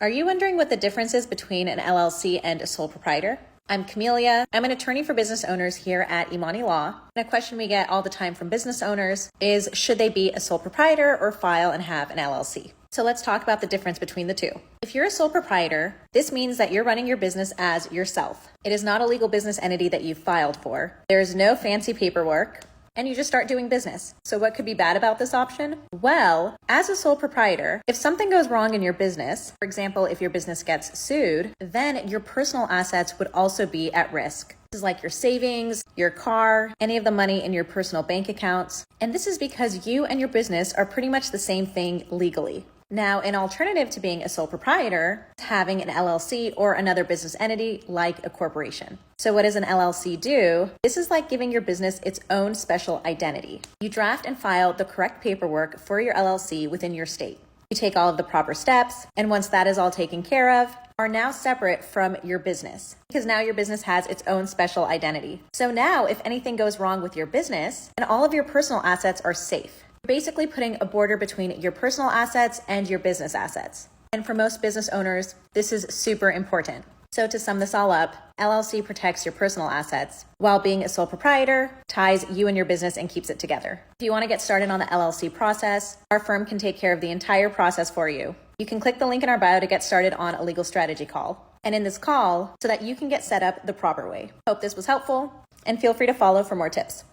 Are you wondering what the difference is between an LLC and a sole proprietor? I'm Camelia. I'm an attorney for business owners here at Imani Law. And a question we get all the time from business owners is, should they be a sole proprietor or file and have an LLC? So let's talk about the difference between the two. If you're a sole proprietor, this means that you're running your business as yourself. It is not a legal business entity that you've filed for. There's no fancy paperwork, and you just start doing business. So what could be bad about this option? Well, as a sole proprietor, if something goes wrong in your business, for example, if your business gets sued, then your personal assets would also be at risk. This is like your savings, your car, any of the money in your personal bank accounts. And this is because you and your business are pretty much the same thing legally. Now, an alternative to being a sole proprietor is having an LLC or another business entity like a corporation. So what does an LLC do? This is like giving your business its own special identity. You draft and file the correct paperwork for your LLC within your state. You take all of the proper steps, and once that is all taken care of, are now separate from your business, because now your business has its own special identity. So now if anything goes wrong with your business, and all of your personal assets are safe, basically putting a border between your personal assets and your business assets. And for most business owners, this is super important. So to sum this all up, LLC protects your personal assets, while being a sole proprietor ties you and your business and keeps it together. If you want to get started on the LLC process, our firm can take care of the entire process for you. You can click the link in our bio to get started on a legal strategy call. And in this call, so that you can get set up the proper way. Hope this was helpful, and feel free to follow for more tips.